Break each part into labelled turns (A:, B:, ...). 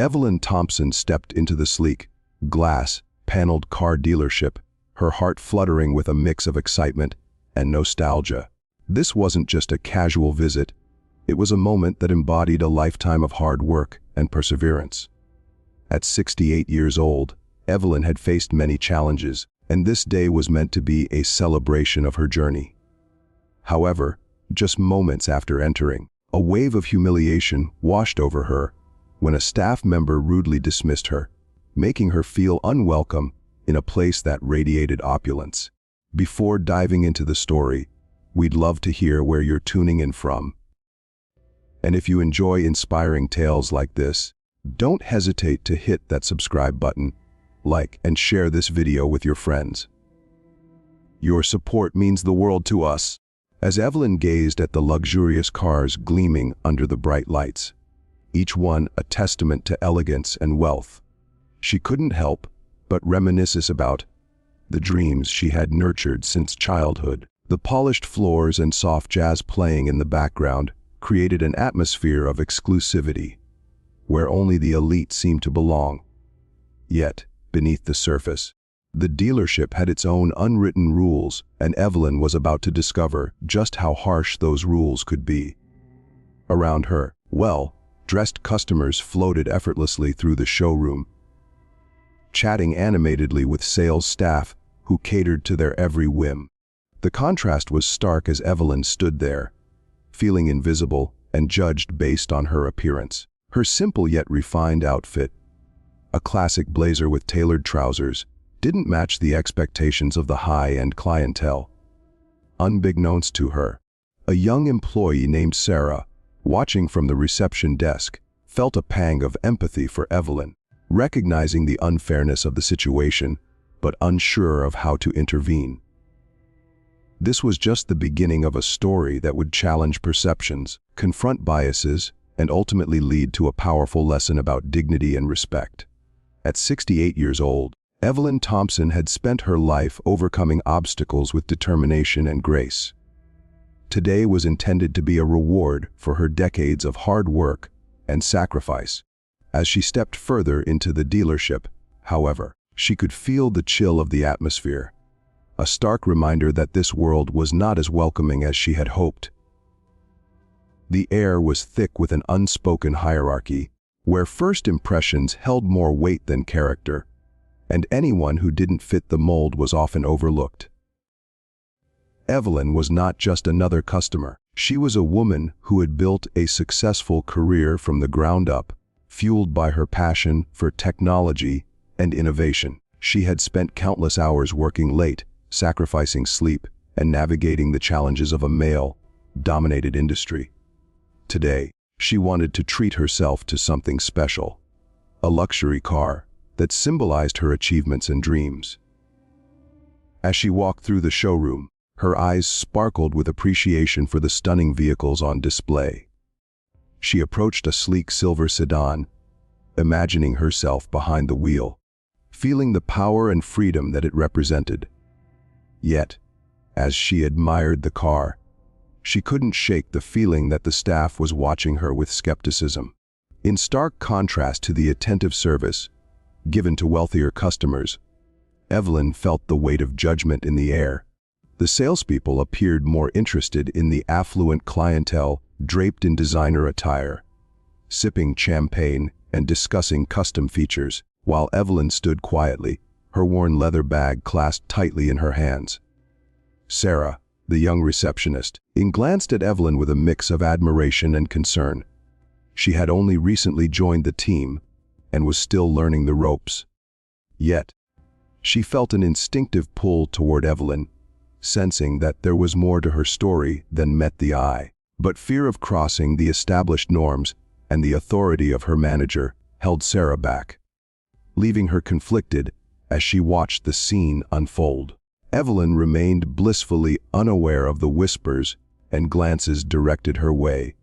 A: Evelyn Thompson stepped into the sleek, glass-paneled car dealership, her heart fluttering with a mix of excitement and nostalgia. This wasn't just a casual visit, it was a moment that embodied a lifetime of hard work and perseverance. At 68 years old, Evelyn had faced many challenges, and this day was meant to be a celebration of her journey. However, just moments after entering, a wave of humiliation washed over her when a staff member rudely dismissed her, making her feel unwelcome in a place that radiated opulence. Before diving into the story, we'd love to hear where you're tuning in from. And if you enjoy inspiring tales like this, don't hesitate to hit that subscribe button, like and share this video with your friends. Your support means the world to us. As Evelyn gazed at the luxurious cars gleaming under the bright lights, each one a testament to elegance and wealth, she couldn't help but reminisce about the dreams she had nurtured since childhood. The polished floors and soft jazz playing in the background created an atmosphere of exclusivity, where only the elite seemed to belong. Yet, beneath the surface, the dealership had its own unwritten rules, and Evelyn was about to discover just how harsh those rules could be. Around her, well-dressed customers floated effortlessly through the showroom, chatting animatedly with sales staff who catered to their every whim. The contrast was stark as Evelyn stood there, feeling invisible and judged based on her appearance. Her simple yet refined outfit, a classic blazer with tailored trousers, didn't match the expectations of the high-end clientele. Unbeknownst to her, a young employee named Sarah, watching from the reception desk, felt a pang of empathy for Evelyn, recognizing the unfairness of the situation, but unsure of how to intervene. This was just the beginning of a story that would challenge perceptions, confront biases, and ultimately lead to a powerful lesson about dignity and respect. At 68 years old, Evelyn Thompson had spent her life overcoming obstacles with determination and grace. Today was intended to be a reward for her decades of hard work and sacrifice. As she stepped further into the dealership, however, she could feel the chill of the atmosphere, a stark reminder that this world was not as welcoming as she had hoped. The air was thick with an unspoken hierarchy, where first impressions held more weight than character, and anyone who didn't fit the mold was often overlooked. Evelyn was not just another customer. She was a woman who had built a successful career from the ground up, fueled by her passion for technology and innovation. She had spent countless hours working late, sacrificing sleep, and navigating the challenges of a male-dominated industry. Today, she wanted to treat herself to something special, a luxury car that symbolized her achievements and dreams. As she walked through the showroom, her eyes sparkled with appreciation for the stunning vehicles on display. She approached a sleek silver sedan, imagining herself behind the wheel, feeling the power and freedom that it represented. Yet, as she admired the car, she couldn't shake the feeling that the staff was watching her with skepticism. In stark contrast to the attentive service given to wealthier customers, Evelyn felt the weight of judgment in the air. The salespeople appeared more interested in the affluent clientele draped in designer attire, sipping champagne and discussing custom features, while Evelyn stood quietly, her worn leather bag clasped tightly in her hands. Sarah, the young receptionist, glanced at Evelyn with a mix of admiration and concern. She had only recently joined the team and was still learning the ropes. Yet, she felt an instinctive pull toward Evelyn, sensing that there was more to her story than met the eye. But fear of crossing the established norms and the authority of her manager held Sarah back, leaving her conflicted as she watched the scene unfold. Evelyn remained blissfully unaware of the whispers and glances directed her way,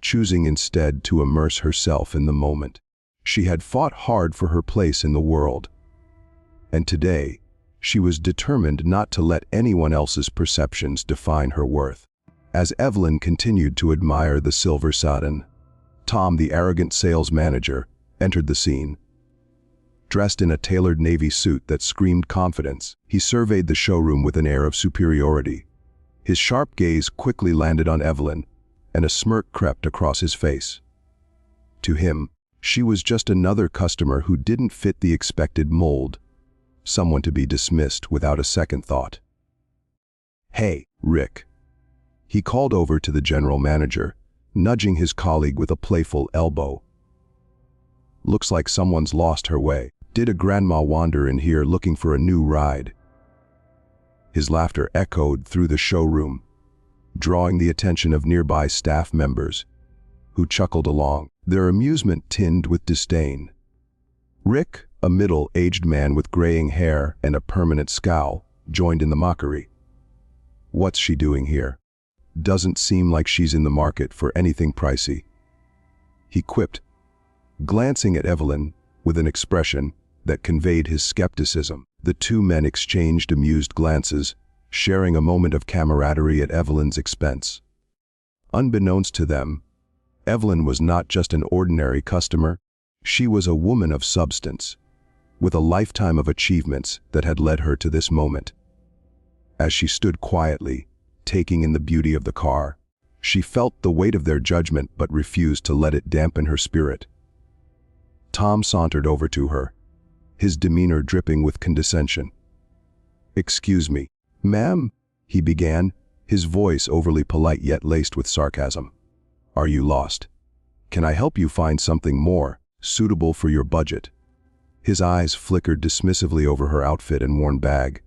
A: choosing instead to immerse herself in the moment. She had fought hard for her place in the world, and today she was determined not to let anyone else's perceptions define her worth. As Evelyn continued to admire the silver sedan, Tom, the arrogant sales manager, entered the scene. Dressed in a tailored navy suit that screamed confidence, he surveyed the showroom with an air of superiority. His sharp gaze quickly landed on Evelyn, and a smirk crept across his face. To him, she was just another customer who didn't fit the expected mold, someone to be dismissed without a second thought. "Hey, Rick," he called over to the general manager, nudging his colleague with a playful elbow. "Looks like someone's lost her way. Did a grandma wander in here looking for a new ride?" His laughter echoed through the showroom, drawing the attention of nearby staff members, who chuckled along, their amusement tinged with disdain. Rick, a middle-aged man with graying hair and a permanent scowl, joined in the mockery. "What's she doing here? Doesn't seem like she's in the market for anything pricey," he quipped, glancing at Evelyn with an expression that conveyed his skepticism. The two men exchanged amused glances, sharing a moment of camaraderie at Evelyn's expense. Unbeknownst to them, Evelyn was not just an ordinary customer, she was a woman of substance, with a lifetime of achievements that had led her to this moment. As she stood quietly, taking in the beauty of the car, she felt the weight of their judgment but refused to let it dampen her spirit. Tom sauntered over to her, his demeanor dripping with condescension. "Excuse me, ma'am," he began, his voice overly polite yet laced with sarcasm. "Are you lost? Can I help you find something more suitable for your budget?" His eyes flickered dismissively over her outfit and worn bag,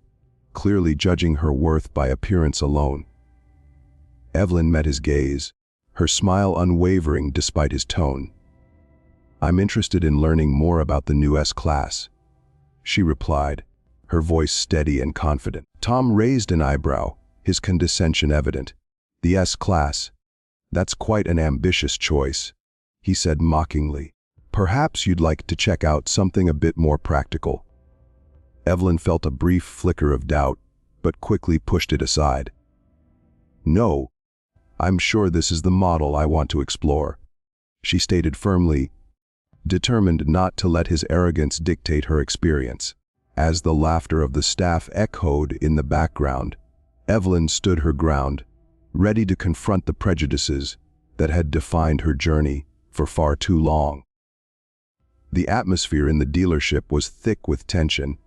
A: clearly judging her worth by appearance alone. Evelyn met his gaze, her smile unwavering despite his tone. "I'm interested in learning more about the new S-Class," she replied, her voice steady and confident. Tom raised an eyebrow, his condescension evident. "The S-Class? That's quite an ambitious choice," he said mockingly. "Perhaps you'd like to check out something a bit more practical." Evelyn felt a brief flicker of doubt, but quickly pushed it aside. "No, I'm sure this is the model I want to explore," she stated firmly, determined not to let his arrogance dictate her experience. As the laughter of the staff echoed in the background, Evelyn stood her ground, ready to confront the prejudices that had defined her journey for far too long. The atmosphere in the dealership was thick with tension,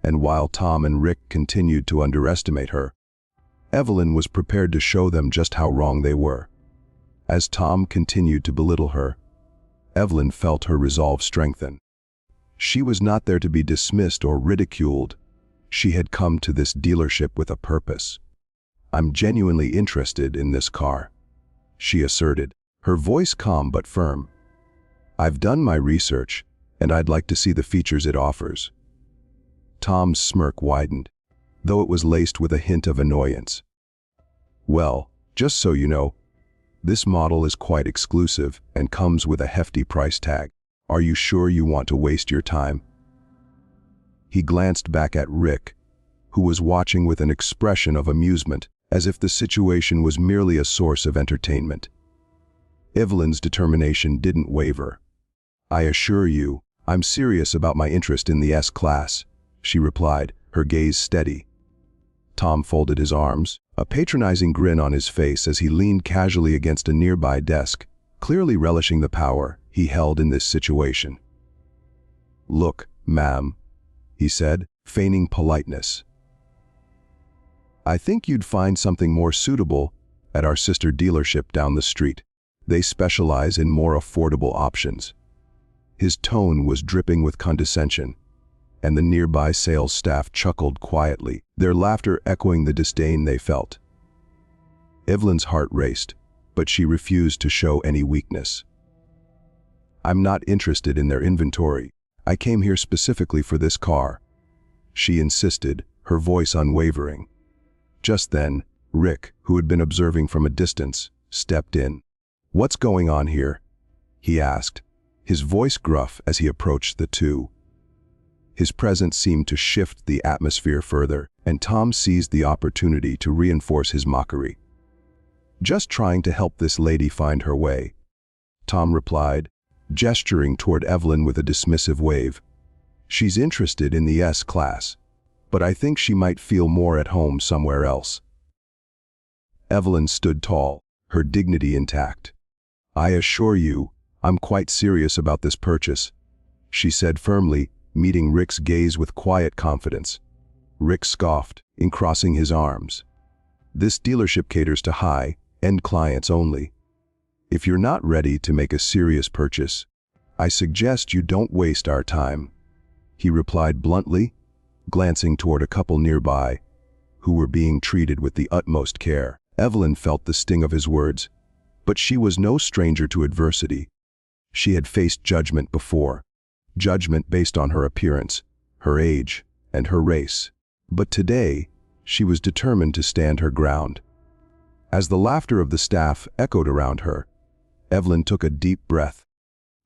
A: and while Tom and Rick continued to underestimate her, Evelyn was prepared to show them just how wrong they were. As Tom continued to belittle her, Evelyn felt her resolve strengthen. She was not there to be dismissed or ridiculed. She had come to this dealership with a purpose. "I'm genuinely interested in this car," she asserted, her voice calm but firm. "I've done my research, and I'd like to see the features it offers." Tom's smirk widened, though it was laced with a hint of annoyance. "Well, just so you know, this model is quite exclusive and comes with a hefty price tag. Are you sure you want to waste your time?" He glanced back at Rick, who was watching with an expression of amusement, as if the situation was merely a source of entertainment. Evelyn's determination didn't waver. "I assure you, I'm serious about my interest in the S-Class," she replied, her gaze steady. Tom folded his arms, a patronizing grin on his face as he leaned casually against a nearby desk, clearly relishing the power he held in this situation. "Look, ma'am," he said, feigning politeness. "I think you'd find something more suitable at our sister dealership down the street. They specialize in more affordable options." His tone was dripping with condescension, and the nearby sales staff chuckled quietly, their laughter echoing the disdain they felt. Evelyn's heart raced, but she refused to show any weakness. "I'm not interested in their inventory. I came here specifically for this car," she insisted, her voice unwavering. Just then, Rick, who had been observing from a distance, stepped in. "What's going on here?" he asked, his voice gruff as he approached the two. His presence seemed to shift the atmosphere further, and Tom seized the opportunity to reinforce his mockery. "Just trying to help this lady find her way," Tom replied, gesturing toward Evelyn with a dismissive wave. "She's interested in the S-Class, but I think she might feel more at home somewhere else." Evelyn stood tall, her dignity intact. "I assure you, I'm quite serious about this purchase," she said firmly, meeting Rick's gaze with quiet confidence. Rick scoffed, crossing his arms. "This dealership caters to high-end clients only. If you're not ready to make a serious purchase, I suggest you don't waste our time," he replied bluntly, glancing toward a couple nearby, who were being treated with the utmost care. Evelyn felt the sting of his words, but she was no stranger to adversity. She had faced judgment before, judgment based on her appearance, her age, and her race. But today, she was determined to stand her ground. As the laughter of the staff echoed around her, Evelyn took a deep breath,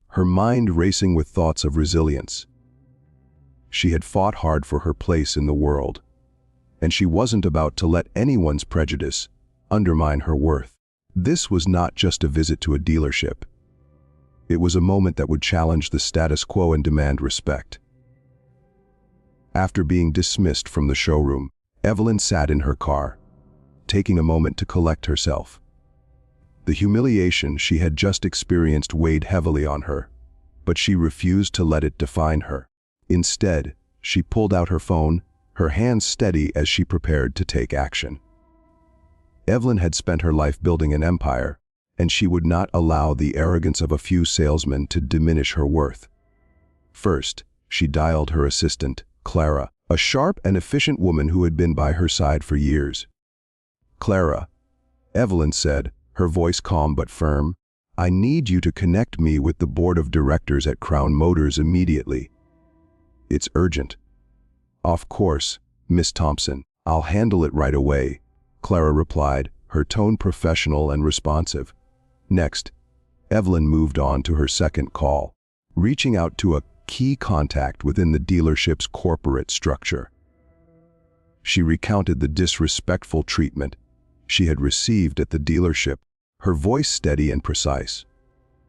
A: her mind racing with thoughts of resilience. She had fought hard for her place in the world, and she wasn't about to let anyone's prejudice undermine her worth. This was not just a visit to a dealership. It was a moment that would challenge the status quo and demand respect. After being dismissed from the showroom, Evelyn sat in her car, taking a moment to collect herself. The humiliation she had just experienced weighed heavily on her, but she refused to let it define her. Instead, she pulled out her phone, her hands steady as she prepared to take action. Evelyn had spent her life building an empire, and she would not allow the arrogance of a few salesmen to diminish her worth. First, she dialed her assistant, Clara, a sharp and efficient woman who had been by her side for years. "Clara," Evelyn said, her voice calm but firm, "I need you to connect me with the board of directors at Crown Motors immediately. It's urgent." "Of course, Miss Thompson. I'll handle it right away," Clara replied, her tone professional and responsive. Next, Evelyn moved on to her second call, reaching out to a key contact within the dealership's corporate structure. She recounted the disrespectful treatment she had received at the dealership, her voice steady and precise.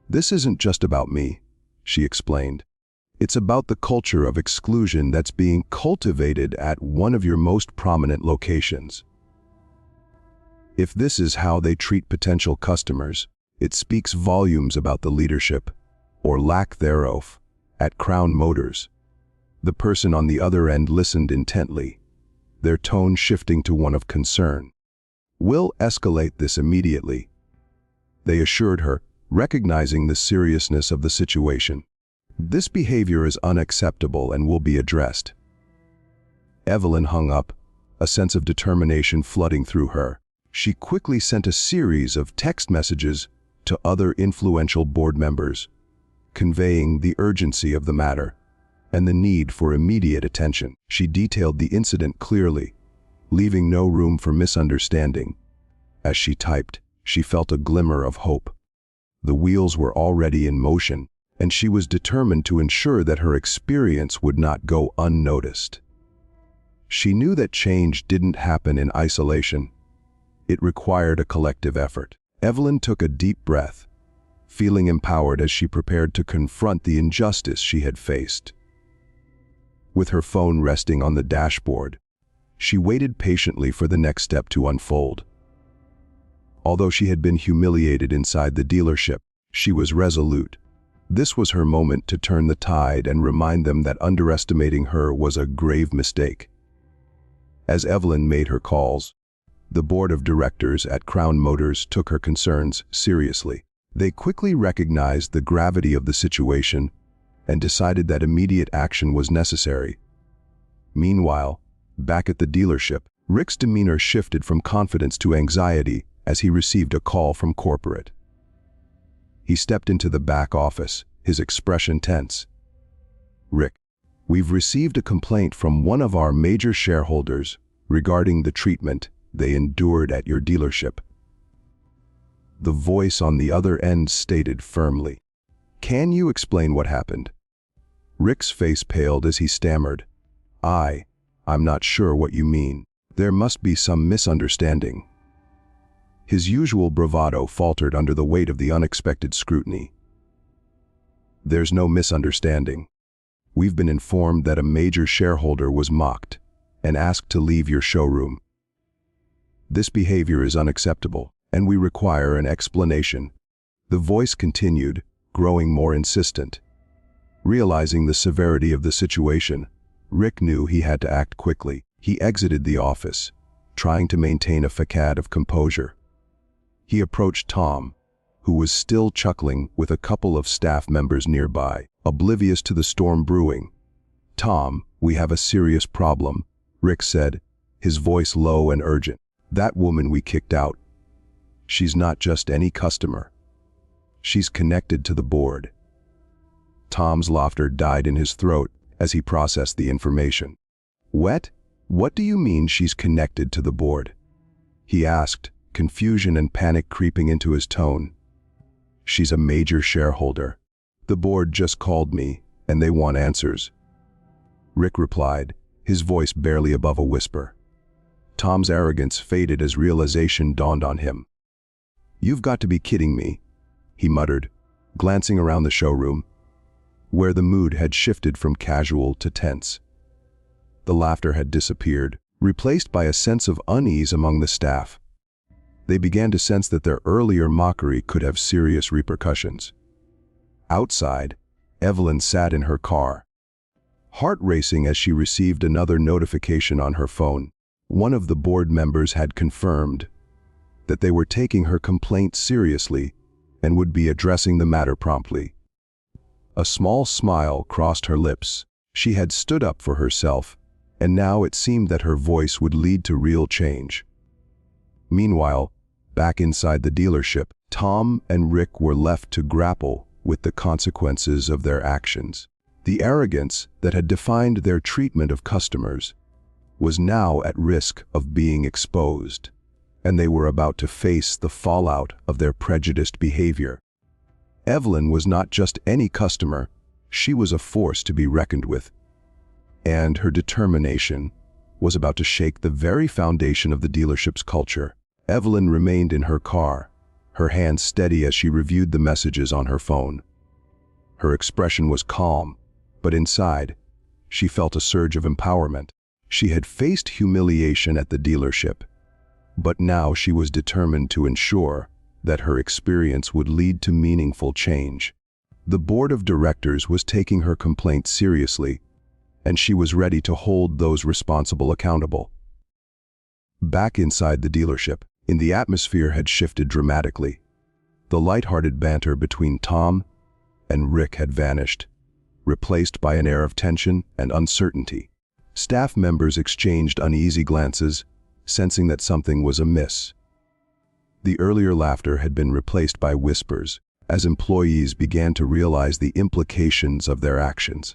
A: "This isn't just about me," she explained. "It's about the culture of exclusion that's being cultivated at one of your most prominent locations. If this is how they treat potential customers, it speaks volumes about the leadership, or lack thereof, at Crown Motors." The person on the other end listened intently, their tone shifting to one of concern. "We'll escalate this immediately," they assured her, recognizing the seriousness of the situation. "This behavior is unacceptable and will be addressed." Evelyn hung up, a sense of determination flooding through her. She quickly sent a series of text messages to other influential board members, conveying the urgency of the matter and the need for immediate attention. She detailed the incident clearly, leaving no room for misunderstanding. As she typed, she felt a glimmer of hope. The wheels were already in motion, and she was determined to ensure that her experience would not go unnoticed. She knew that change didn't happen in isolation. It required a collective effort. Evelyn took a deep breath, feeling empowered as she prepared to confront the injustice she had faced. With her phone resting on the dashboard, she waited patiently for the next step to unfold. Although she had been humiliated inside the dealership, she was resolute. This was her moment to turn the tide and remind them that underestimating her was a grave mistake. As Evelyn made her calls, the board of directors at Crown Motors took her concerns seriously. They quickly recognized the gravity of the situation and decided that immediate action was necessary. Meanwhile, back at the dealership, Rick's demeanor shifted from confidence to anxiety as he received a call from corporate. He stepped into the back office, his expression tense. "Rick, we've received a complaint from one of our major shareholders regarding the treatment they endured at your dealership." The voice on the other end stated firmly, "Can you explain what happened?" Rick's face paled as he stammered, I'm not sure what you mean. There must be some misunderstanding." His usual bravado faltered under the weight of the unexpected scrutiny. There's no misunderstanding. We've been informed that a major shareholder was mocked and asked to leave your showroom. This behavior is unacceptable, and we require an explanation." The voice continued, growing more insistent. Realizing the severity of the situation, Rick knew he had to act quickly. He exited the office, trying to maintain a facade of composure. He approached Tom, who was still chuckling with a couple of staff members nearby, oblivious to the storm brewing. "Tom, we have a serious problem," Rick said, his voice low and urgent. "That woman we kicked out. She's not just any customer. She's connected to the board." Tom's laughter died in his throat as he processed the information. "What? What do you mean she's connected to the board?" he asked, confusion and panic creeping into his tone. "She's a major shareholder. The board just called me, and they want answers," Rick replied, his voice barely above a whisper. Tom's arrogance faded as realization dawned on him. "You've got to be kidding me," he muttered, glancing around the showroom, where the mood had shifted from casual to tense. The laughter had disappeared, replaced by a sense of unease among the staff. They began to sense that their earlier mockery could have serious repercussions. Outside, Evelyn sat in her car, heart racing as she received another notification on her phone. One of the board members had confirmed that they were taking her complaint seriously and would be addressing the matter promptly. A small smile crossed her lips. She had stood up for herself, and now it seemed that her voice would lead to real change. Meanwhile, back inside the dealership, Tom and Rick were left to grapple with the consequences of their actions. The arrogance that had defined their treatment of customers was now at risk of being exposed, and they were about to face the fallout of their prejudiced behavior. Evelyn was not just any customer, she was a force to be reckoned with, and her determination was about to shake the very foundation of the dealership's culture. Evelyn remained in her car, her hands steady as she reviewed the messages on her phone. Her expression was calm, but inside, she felt a surge of empowerment. She had faced humiliation at the dealership, but now she was determined to ensure that her experience would lead to meaningful change. The board of directors was taking her complaint seriously, and she was ready to hold those responsible accountable. Back inside the dealership, the atmosphere had shifted dramatically. The lighthearted banter between Tom and Rick had vanished, replaced by an air of tension and uncertainty. Staff members exchanged uneasy glances, sensing that something was amiss. The earlier laughter had been replaced by whispers, as employees began to realize the implications of their actions.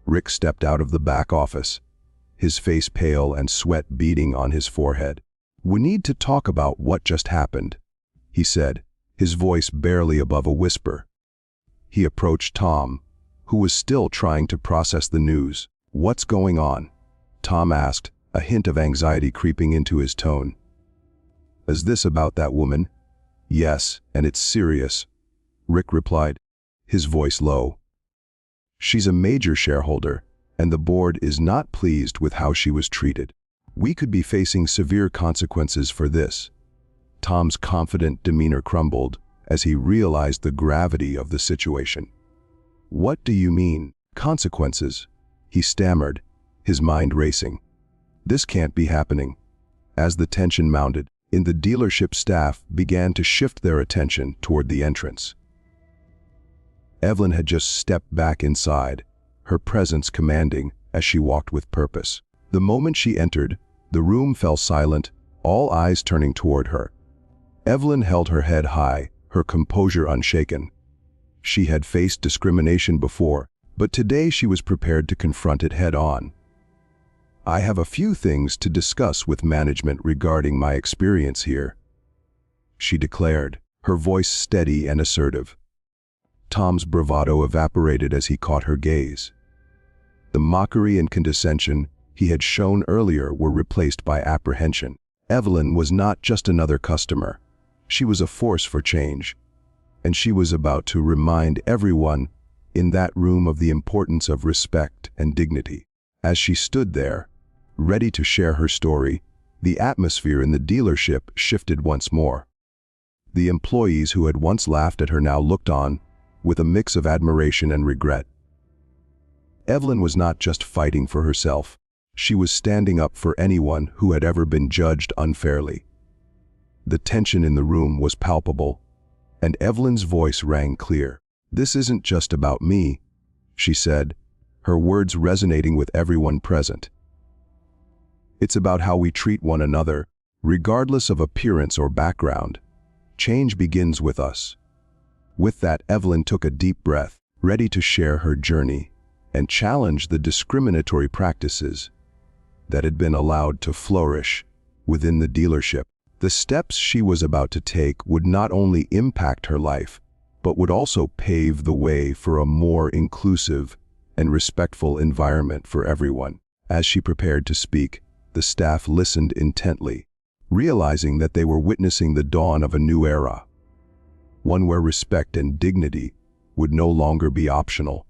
A: Rick stepped out of the back office, his face pale and sweat beading on his forehead. "We need to talk about what just happened," he said, his voice barely above a whisper. He approached Tom, who was still trying to process the news. "What's going on?" Tom asked, a hint of anxiety creeping into his tone. "Is this about that woman?" "Yes, and it's serious," Rick replied, his voice low. "She's a major shareholder, and the board is not pleased with how she was treated. We could be facing severe consequences for this." Tom's confident demeanor crumbled as he realized the gravity of the situation. "What do you mean, consequences?" he stammered, his mind racing. "This can't be happening." As the tension mounted, the dealership staff began to shift their attention toward the entrance. Evelyn had just stepped back inside, her presence commanding as she walked with purpose. The moment she entered, the room fell silent, all eyes turning toward her. Evelyn held her head high, her composure unshaken. She had faced discrimination before, but today she was prepared to confront it head-on. "I have a few things to discuss with management regarding my experience here," she declared, her voice steady and assertive. Tom's bravado evaporated as he caught her gaze. The mockery and condescension he had shown earlier were replaced by apprehension. Evelyn was not just another customer. She was a force for change, and she was about to remind everyone in that room of the importance of respect and dignity. As she stood there, ready to share her story, the atmosphere in the dealership shifted once more. The employees who had once laughed at her now looked on, with a mix of admiration and regret. Evelyn was not just fighting for herself, she was standing up for anyone who had ever been judged unfairly. The tension in the room was palpable, and Evelyn's voice rang clear. "This isn't just about me," she said, her words resonating with everyone present. "It's about how we treat one another, regardless of appearance or background. Change begins with us." With that, Evelyn took a deep breath, ready to share her journey and challenge the discriminatory practices that had been allowed to flourish within the dealership. The steps she was about to take would not only impact her life, but would also pave the way for a more inclusive and respectful environment for everyone. As she prepared to speak, the staff listened intently, realizing that they were witnessing the dawn of a new era, one where respect and dignity would no longer be optional,